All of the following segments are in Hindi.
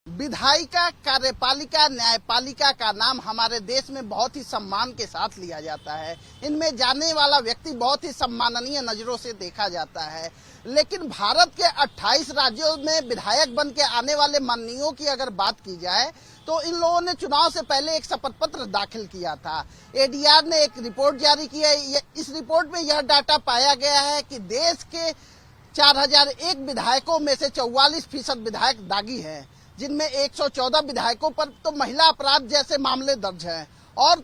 विधायिका, कार्यपालिका, न्यायपालिका का नाम हमारे देश में बहुत ही सम्मान के साथ लिया जाता है। इनमें जाने वाला व्यक्ति बहुत ही सम्माननीय नजरों से देखा जाता है। लेकिन भारत के 28 राज्यों में विधायक बन के आने वाले माननीयों की अगर बात की जाए तो इन लोगों ने चुनाव से पहले एक शपथ पत्र दाखिल किया था। एडीआर ने एक रिपोर्ट जारी की है। इस रिपोर्ट में यह डाटा पाया गया है कि देश के 4001 विधायकों में से 44% विधायक दागी हैं, जिनमें 114 विधायकों पर तो महिला अपराध जैसे मामले दर्ज हैं और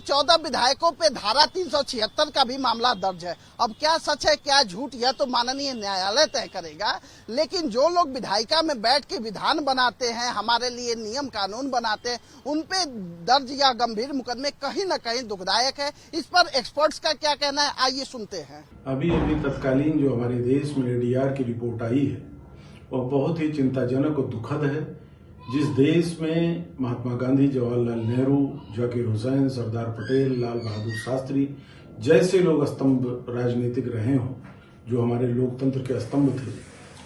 14 विधायकों पे धारा 376 का भी मामला दर्ज है। अब क्या सच है क्या झूठ, यह तो माननीय न्यायालय तय करेगा। लेकिन जो लोग विधायिका में बैठ के विधान बनाते हैं, हमारे लिए नियम कानून बनाते हैं, उन पे दर्ज या गंभीर मुकदमे कहीं न कहीं दुखदायक है। इस पर एक्सपर्ट्स का क्या कहना है, आइए सुनते हैं। अभी तत्कालीन जो हमारे देश में एडीआर की रिपोर्ट आई है वह बहुत ही चिंताजनक और दुखद है। जिस देश में महात्मा गांधी, जवाहरलाल नेहरू, जाकिर हुसैन, सरदार पटेल, लाल बहादुर शास्त्री जैसे लोग स्तंभ राजनीतिक रहे हों, जो हमारे लोकतंत्र के स्तंभ थे,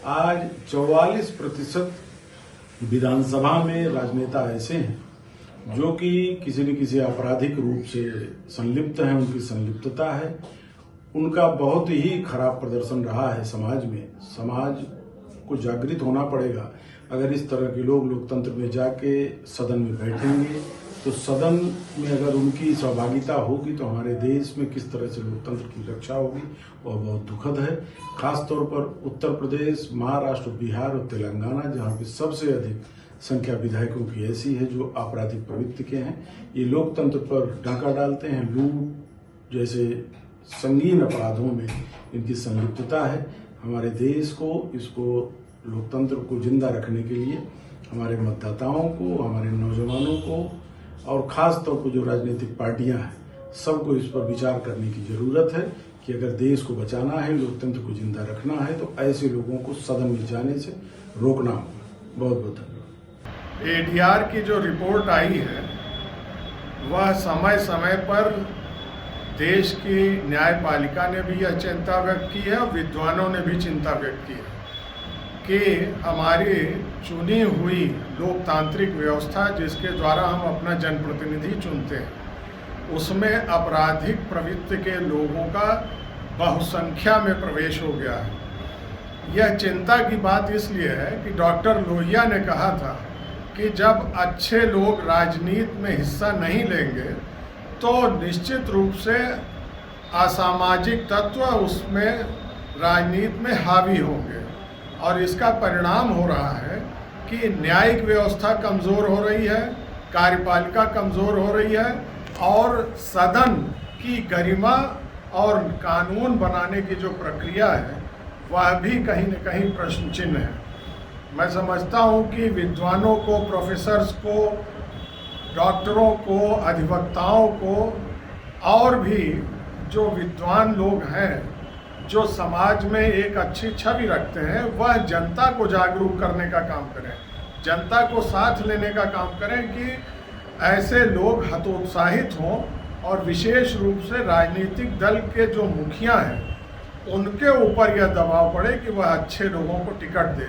आज 44% विधानसभा में राजनेता ऐसे हैं जो कि किसी न किसी आपराधिक रूप से संलिप्त हैं, उनकी संलिप्तता है, उनका बहुत ही खराब प्रदर्शन रहा है समाज में। समाज को जागृत होना पड़ेगा। अगर इस तरह के लोग लोकतंत्र में जाके सदन में बैठेंगे तो सदन में अगर उनकी सहभागिता होगी तो हमारे देश में किस तरह से लोकतंत्र की रक्षा होगी वह बहुत दुखद है। खासतौर पर उत्तर प्रदेश, महाराष्ट्र, बिहार और तेलंगाना, जहाँ पे सबसे अधिक संख्या विधायकों की ऐसी है जो आपराधिक प्रवृत्ति के हैं। ये लोकतंत्र पर डाका डालते हैं। लूट जैसे संगीन अपराधों में इनकी संलिप्तता है। हमारे देश को, इसको लोकतंत्र को जिंदा रखने के लिए हमारे मतदाताओं को, हमारे नौजवानों को और खास तौर पर जो राजनीतिक पार्टियां हैं, सबको इस पर विचार करने की जरूरत है कि अगर देश को बचाना है, लोकतंत्र को जिंदा रखना है तो ऐसे लोगों को सदन में जाने से रोकना होगा। बहुत बहुत धन्यवाद। एडीआर की जो रिपोर्ट आई है वह समय समय पर देश की न्यायपालिका ने भी यह चिंता व्यक्त की है और विद्वानों ने भी चिंता व्यक्त की है कि हमारी चुनी हुई लोकतांत्रिक व्यवस्था, जिसके द्वारा हम अपना जनप्रतिनिधि चुनते हैं, उसमें आपराधिक प्रवृत्ति के लोगों का बहुसंख्या में प्रवेश हो गया है। यह चिंता की बात इसलिए है कि डॉक्टर लोहिया ने कहा था कि जब अच्छे लोग राजनीति में हिस्सा नहीं लेंगे तो निश्चित रूप से असामाजिक तत्व उसमें राजनीति में हावी होंगे और इसका परिणाम हो रहा है कि न्यायिक व्यवस्था कमज़ोर हो रही है, कार्यपालिका कमज़ोर हो रही है और सदन की गरिमा और कानून बनाने की जो प्रक्रिया है वह भी कहीं न कहीं प्रश्न चिन्ह है। मैं समझता हूँ कि विद्वानों को, प्रोफेसर्स को, डॉक्टरों को, अधिवक्ताओं को और भी जो विद्वान लोग हैं जो समाज में एक अच्छी छवि रखते हैं, वह जनता को जागरूक करने का काम करें, जनता को साथ लेने का काम करें कि ऐसे लोग हतोत्साहित हों और विशेष रूप से राजनीतिक दल के जो मुखिया हैं उनके ऊपर यह दबाव पड़े कि वह अच्छे लोगों को टिकट दें।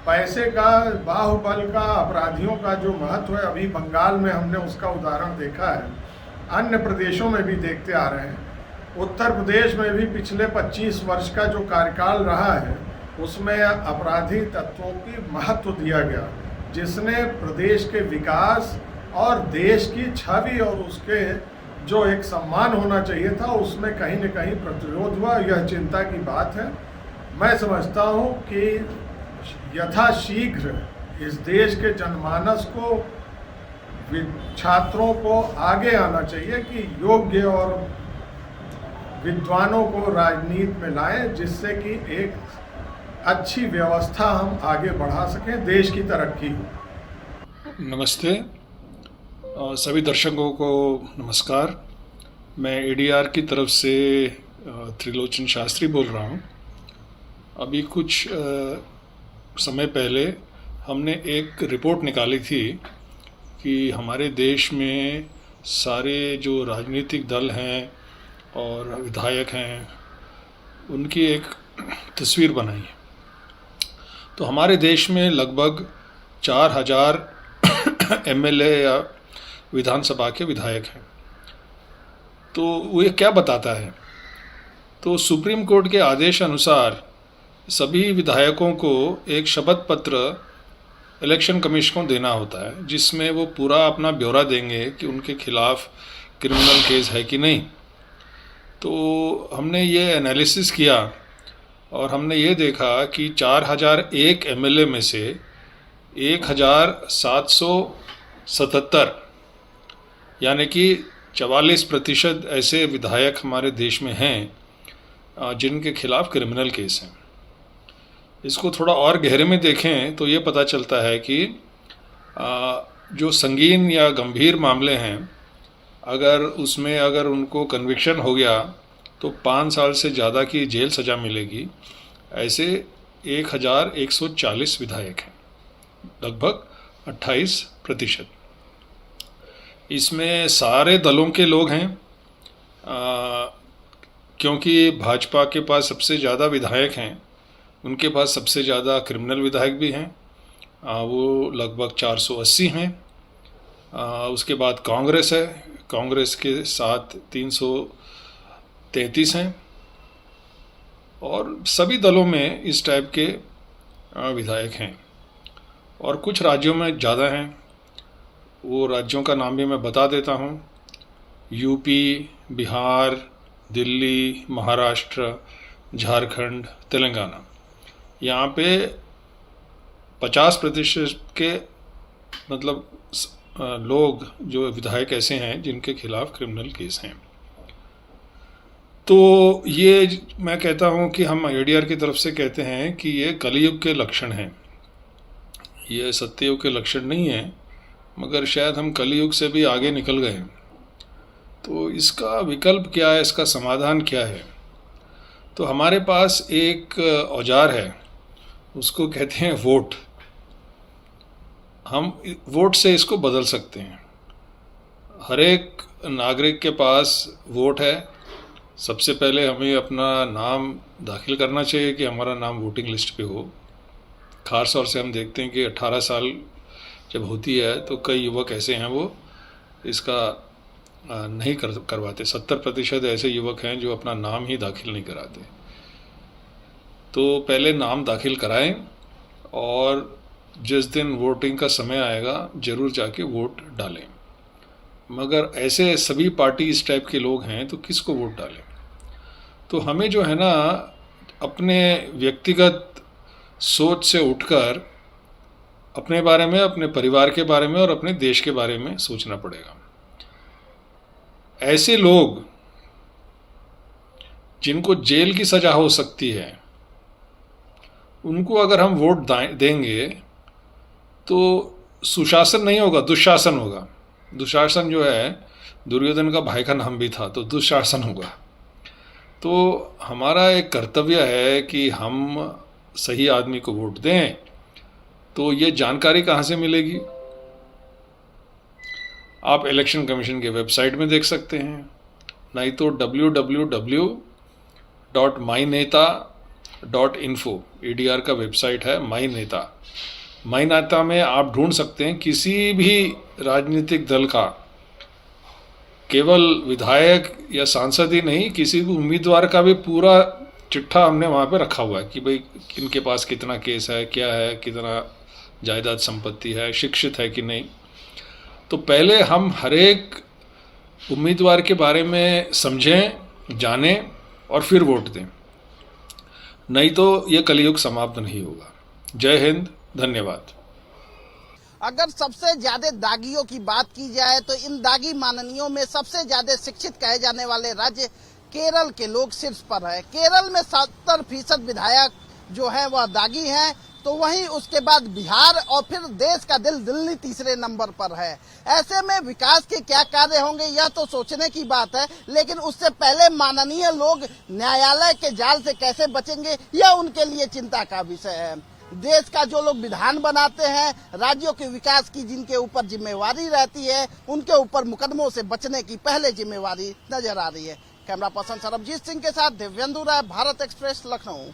पैसे का, बाहुबल का, अपराधियों का जो महत्व है, अभी बंगाल में हमने उसका उदाहरण देखा है, अन्य प्रदेशों में भी देखते आ रहे हैं। उत्तर प्रदेश में भी पिछले 25 वर्ष का जो कार्यकाल रहा है उसमें अपराधी तत्वों की महत्व दिया गया, जिसने प्रदेश के विकास और देश की छवि और उसके जो एक सम्मान होना चाहिए था उसमें कहीं न कहीं प्रतिरोध हुआ। यह चिंता की बात है। मैं समझता हूँ कि यथाशीघ्र इस देश के जनमानस को, छात्रों को आगे आना चाहिए कि योग्य और विद्वानों को राजनीति में लाएं, जिससे कि एक अच्छी व्यवस्था हम आगे बढ़ा सकें, देश की तरक्की हो। नमस्ते सभी दर्शकों को नमस्कार। मैं एडीआर की तरफ से त्रिलोचन शास्त्री बोल रहा हूँ। अभी कुछ समय पहले हमने एक रिपोर्ट निकाली थी कि हमारे देश में सारे जो राजनीतिक दल हैं और विधायक हैं उनकी एक तस्वीर बनाई है। तो हमारे देश में लगभग 4000 MLA या विधानसभा के विधायक हैं। तो वो ये क्या बताता है? तो सुप्रीम कोर्ट के आदेश अनुसार सभी विधायकों को एक शपथ पत्र इलेक्शन कमीशन को देना होता है, जिसमें वो पूरा अपना ब्यौरा देंगे कि उनके खिलाफ क्रिमिनल केस है कि नहीं। तो हमने ये एनालिसिस किया और हमने ये देखा कि 4001 MLA में से 1777 यानी कि 44% ऐसे विधायक हमारे देश में हैं जिनके खिलाफ क्रिमिनल केस हैं। इसको थोड़ा और गहरे में देखें तो ये पता चलता है कि जो संगीन या गंभीर मामले हैं, अगर उनको कन्विक्शन हो गया तो 5 साल से ज़्यादा की जेल सज़ा मिलेगी। ऐसे 1140 विधायक हैं, लगभग 28%। इसमें सारे दलों के लोग हैं, क्योंकि भाजपा के पास सबसे ज़्यादा विधायक हैं, उनके पास सबसे ज़्यादा क्रिमिनल विधायक भी हैं, वो लगभग 480 हैं। उसके बाद कांग्रेस है, कांग्रेस के साथ 333 हैं, और सभी दलों में इस टाइप के विधायक हैं। और कुछ राज्यों में ज़्यादा हैं, वो राज्यों का नाम भी मैं बता देता हूँ। यूपी, बिहार, दिल्ली, महाराष्ट्र, झारखंड, तेलंगाना। यहाँ पे 50% के मतलब लोग जो विधायक ऐसे हैं जिनके खिलाफ क्रिमिनल केस हैं। तो ये मैं कहता हूँ कि हम ADR की तरफ से कहते हैं कि ये कलयुग के लक्षण हैं, ये सत्ययुग के लक्षण नहीं है, मगर शायद हम कलयुग से भी आगे निकल गए। तो इसका विकल्प क्या है, इसका समाधान क्या है? तो हमारे पास एक औजार है, उसको कहते हैं वोट। हम वोट से इसको बदल सकते हैं। हर एक नागरिक के पास वोट है। सबसे पहले हमें अपना नाम दाखिल करना चाहिए कि हमारा नाम वोटिंग लिस्ट पे हो। खास तौर से हम देखते हैं कि 18 साल जब होती है तो कई युवक ऐसे हैं वो इसका नहीं करवाते। 70% ऐसे युवक हैं जो अपना नाम ही दाखिल नहीं कराते। तो पहले नाम दाखिल कराएं और जिस दिन वोटिंग का समय आएगा ज़रूर जाके वोट डालें। मगर ऐसे सभी पार्टी इस टाइप के लोग हैं तो किसको वोट डालें? तो हमें जो है ना, अपने व्यक्तिगत सोच से उठकर अपने बारे में, अपने परिवार के बारे में और अपने देश के बारे में सोचना पड़ेगा। ऐसे लोग जिनको जेल की सज़ा हो सकती है, उनको अगर हम वोट देंगे तो सुशासन नहीं होगा, दुशासन होगा। दुशासन जो है, दुर्योधन का भाई का नाम भी था, तो दुशासन होगा। तो हमारा एक कर्तव्य है कि हम सही आदमी को वोट दें। तो ये जानकारी कहाँ से मिलेगी? आप इलेक्शन कमीशन के वेबसाइट में देख सकते हैं, नहीं तो www.myneta.info ADR का वेबसाइट है। माई नेता में आप ढूंढ सकते हैं किसी भी राजनीतिक दल का, केवल विधायक या सांसद ही नहीं, किसी भी उम्मीदवार का भी पूरा चिट्ठा हमने वहाँ पे रखा हुआ है कि भाई इनके पास कितना केस है, क्या है, कितना जायदाद संपत्ति है, शिक्षित है कि नहीं। तो पहले हम हर एक उम्मीदवार के बारे में समझें, जानें और फिर वोट दें, नहीं तो ये कलयुग समाप्त नहीं होगा। जय हिंद, धन्यवाद। अगर सबसे ज्यादा दागियों की बात की जाए तो इन दागी माननीयों में सबसे ज्यादा शिक्षित कहे जाने वाले राज्य केरल के लोग शीर्ष पर है। केरल में 70% विधायक जो है वह दागी हैं, तो वहीं उसके बाद बिहार और फिर देश का दिल दिल्ली तीसरे नंबर पर है। ऐसे में विकास के क्या कार्य होंगे यह तो सोचने की बात है, लेकिन उससे पहले माननीय लोग न्यायालय के जाल से कैसे बचेंगे यह उनके लिए चिंता का विषय है। देश का जो लोग विधान बनाते हैं, राज्यों के विकास की जिनके ऊपर जिम्मेवारी रहती है, उनके ऊपर मुकदमों से बचने की पहले जिम्मेवारी नजर आ रही है। कैमरा पर्सन सरबजीत सिंह के साथ दिव्येंदु राय, भारत एक्सप्रेस, लखनऊ।